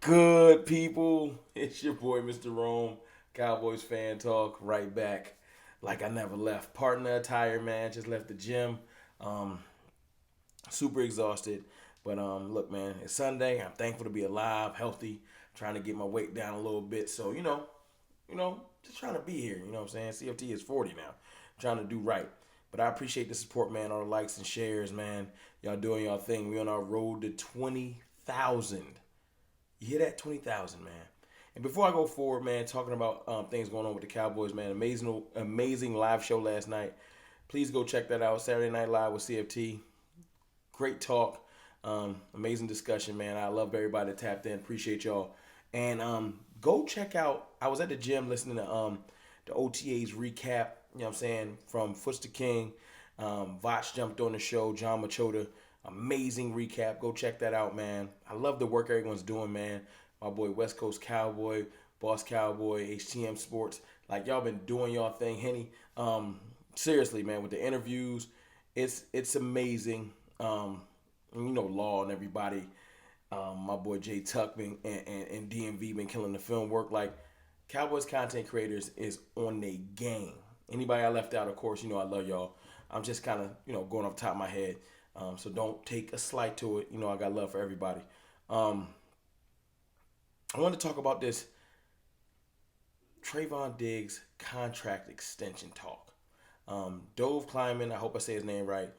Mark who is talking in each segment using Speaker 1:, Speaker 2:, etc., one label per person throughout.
Speaker 1: Good people, it's your boy Mr. Rome, Cowboys fan talk, right back. Like I never left. Partner attire, man. Just left the gym. Um, Super exhausted, but look, man, it's Sunday. I'm thankful to be alive, healthy. Trying to get my weight down a little bit. So just trying to be here. You know what I'm saying? CFT is 40 now. Trying to do right. But I appreciate the support, man. All the likes and shares, man. Y'all doing y'all thing. We on our road to 20,000. You hear that? 20,000, man. And before I go forward, man, talking about things going on with the Cowboys, man, amazing live show last night. Please go check that out. Saturday Night Live with CFT. Great talk. Amazing discussion, man. I love everybody that tapped in. Appreciate y'all. And go check out. I was at the gym listening to the OTAs recap. You know what I'm saying? From Foots to King. Vach jumped on the show. John Machota. Amazing recap. Go check that out, man. I love the work everyone's doing, man. My boy West Coast Cowboy, Boss Cowboy, HTM Sports. Like y'all been doing y'all thing, Henny. Seriously, man, with the interviews, it's amazing. Law and everybody. My boy Jay Tuck and DMV been killing the film work. Like Cowboys content creators is on their game. Anybody I left out, of course, I love y'all. I'm just kind of, going off the top of my head. So don't take a slight to it. I got love for everybody. I want to talk about this Trevon Diggs contract extension talk. Dove Kleiman, I hope I say his name right,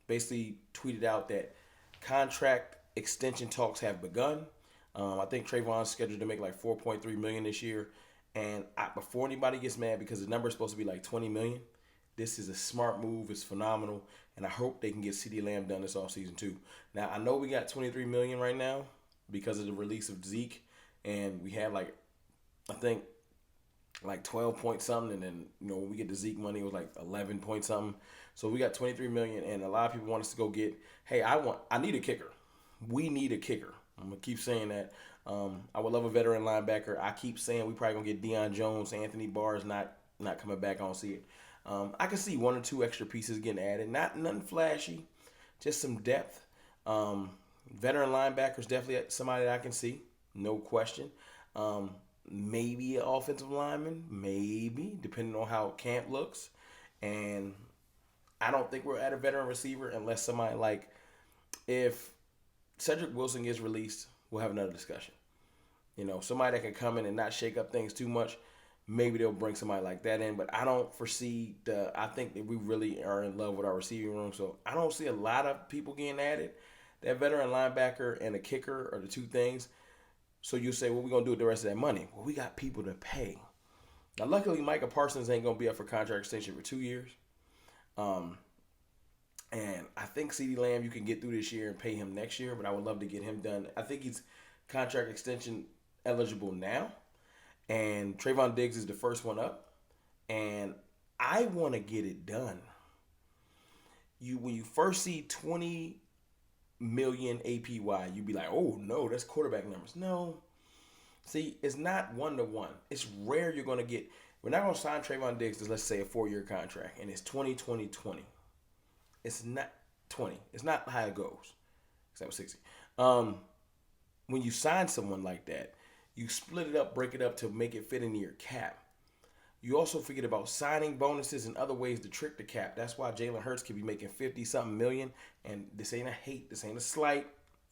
Speaker 1: basically tweeted out that contract extension talks have begun. I think Trayvon's scheduled to make like 4.3 million this year. And before anybody gets mad, because the number is supposed to be like 20 million, this is a smart move. It's phenomenal. And I hope they can get CeeDee Lamb done this offseason too. Now, I know we got 23 million right now because of the release of Zeke. And we had I think, 12 point something. And then, when we get the Zeke money, it was like 11 point something. So we got 23 million. And a lot of people want us to go get, hey, I need a kicker. We need a kicker. I'm going to keep saying that. I would love a veteran linebacker. I keep saying we probably going to get Deion Jones. Anthony Barr is not coming back. I don't see it. I can see one or two extra pieces getting added. Nothing flashy, just some depth. Veteran linebackers definitely somebody that I can see, no question. Maybe an offensive lineman, maybe depending on how camp looks. And I don't think we're at a veteran receiver unless somebody if Cedric Wilson gets released, we'll have another discussion. Somebody that can come in and not shake up things too much. Maybe they'll bring somebody like that in, but I don't foresee I think that we really are in love with our receiving room, so I don't see a lot of people getting added. That veteran linebacker and a kicker are the two things. So you say, what we going to do with the rest of that money? Well, we got people to pay. Now, luckily, Micah Parsons ain't going to be up for contract extension for 2 years. And I think CeeDee Lamb you can get through this year and pay him next year, but I would love to get him done. I think he's contract extension eligible now. And Trevon Diggs is the first one up. And I want to get it done. When you first see 20 million APY, you'd be like, oh no, that's quarterback numbers. No. See, it's not 1-to-1. It's rare you're going to get. We're not going to sign Trevon Diggs to, let's say, a 4-year contract, and it's 20-20-20. It's not 20. It's not how it goes. Except with 60. When you sign someone like that, you split it up, break it up to make it fit into your cap. You also forget about signing bonuses and other ways to trick the cap. That's why Jalen Hurts could be making 50-something million. And this ain't a hate. This ain't a slight.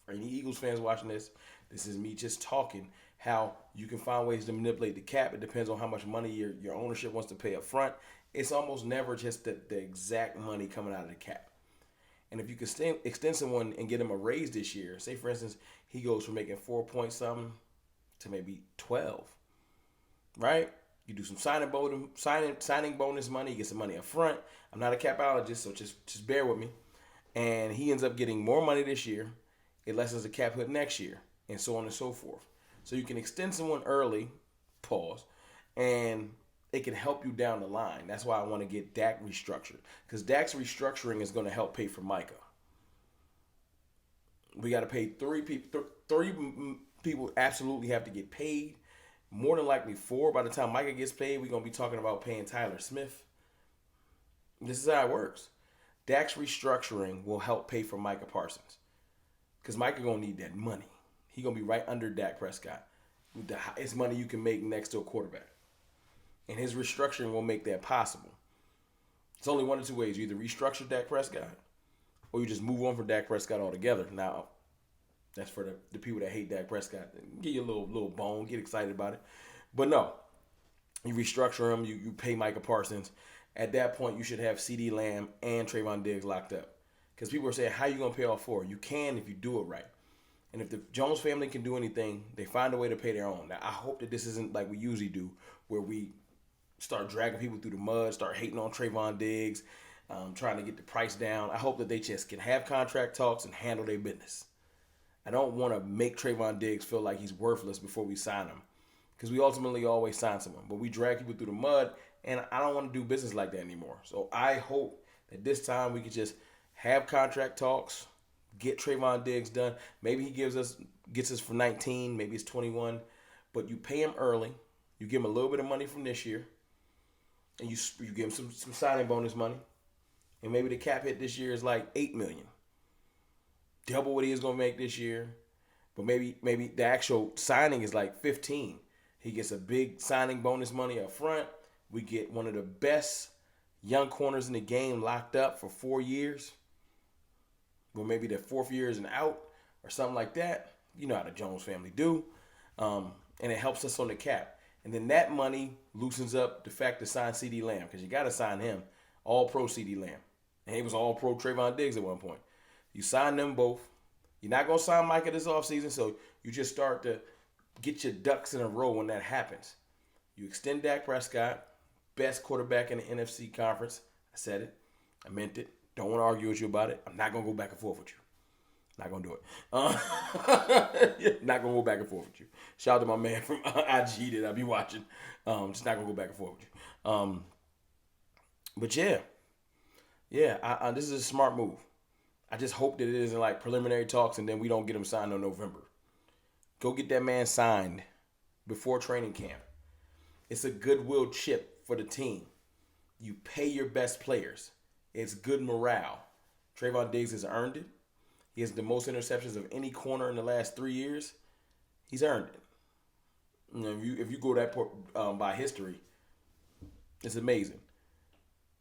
Speaker 1: For any Eagles fans watching this, this is me just talking how you can find ways to manipulate the cap. It depends on how much money your ownership wants to pay up front. It's almost never just the exact money coming out of the cap. And if you can extend someone and get him a raise this year, say for instance, he goes from making 4 point something to maybe 12, right? You do some signing bonus money, you get some money up front. I'm not a capologist, so just bear with me. And he ends up getting more money this year. It lessens the cap hit next year, and so on and so forth. So you can extend someone early, pause, and it can help you down the line. That's why I want to get Dak restructured, because Dak's restructuring is going to help pay for Micah. We got to pay three people. Three people absolutely have to get paid. More than likely 4. By the time Micah gets paid, we're going to be talking about paying Tyler Smith. This is how it works. Dak's restructuring will help pay for Micah Parsons, because Micah going to need that money. He's going to be right under Dak Prescott with the highest money you can make next to a quarterback. And his restructuring will make that possible. It's only one of two ways. You either restructure Dak Prescott or you just move on from Dak Prescott altogether. Now, that's for the people that hate Dak Prescott. Get you a little bone. Get excited about it. But no, you restructure him. You pay Micah Parsons. At that point, you should have CeeDee Lamb and Trevon Diggs locked up. Because people are saying, how are you going to pay all four? You can if you do it right. And if the Jones family can do anything, they find a way to pay their own. Now, I hope that this isn't like we usually do, where we start dragging people through the mud, start hating on Trevon Diggs, trying to get the price down. I hope that they just can have contract talks and handle their business. I don't want to make Trevon Diggs feel like he's worthless before we sign him, because we ultimately always sign someone. But we drag people through the mud, and I don't want to do business like that anymore. So I hope that this time we can just have contract talks, get Trevon Diggs done. Maybe he gets us for 19, maybe it's 21, but you pay him early. You give him a little bit of money from this year, and you give him some signing bonus money, and maybe the cap hit this year is like $8 million. Double what he is going to make this year, but maybe the actual signing is like 15. He gets a big signing bonus money up front. We get one of the best young corners in the game locked up for 4 years. Well, maybe the fourth year is an out or something like that. You know how the Jones family do. And it helps us on the cap. And then that money loosens up the fact to sign CeeDee Lamb, because you got to sign him. All-pro CeeDee Lamb. And he was all-pro Trevon Diggs at one point. You sign them both. You're not going to sign Micah this offseason, so you just start to get your ducks in a row when that happens. You extend Dak Prescott, best quarterback in the NFC conference. I said it. I meant it. Don't want to argue with you about it. I'm not going to go back and forth with you. Not going to do it. Not going to go back and forth with you. Shout out to my man from IG that I be watching. Just not going to go back and forth with you. But yeah. Yeah, this is a smart move. I just hope that it isn't like preliminary talks and then we don't get him signed in November. Go get that man signed before training camp. It's a goodwill chip for the team. You pay your best players. It's good morale. Trevon Diggs has earned it. He has the most interceptions of any corner in the last 3 years. He's earned it. You know, if you go that by history, it's amazing.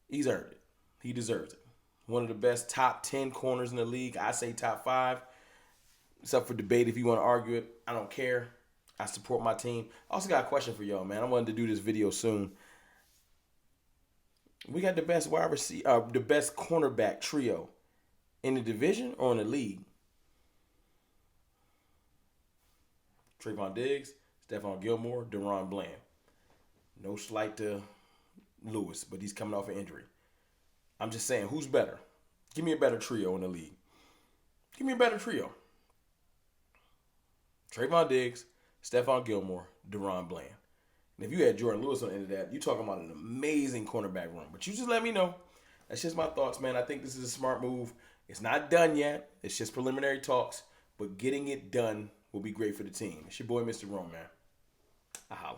Speaker 1: He's earned it. He deserves it. One of the best top 10 corners in the league. I say top 5. It's up for debate if you want to argue it. I don't care. I support my team. I also got a question for y'all, man. I wanted to do this video soon. We got the best wide receiver, the best cornerback trio in the division or in the league. Trevon Diggs, Stephon Gilmore, DaRon Bland. No slight to Lewis, but he's coming off an injury. I'm just saying, who's better? Give me a better trio in the league. Give me a better trio. Trevon Diggs, Stephon Gilmore, DaRon Bland. And if you had Jordan Lewis on the end of that, you're talking about an amazing cornerback room. But you just let me know. That's just my thoughts, man. I think this is a smart move. It's not done yet. It's just preliminary talks. But getting it done will be great for the team. It's your boy, Mr. Rome, man. I holla.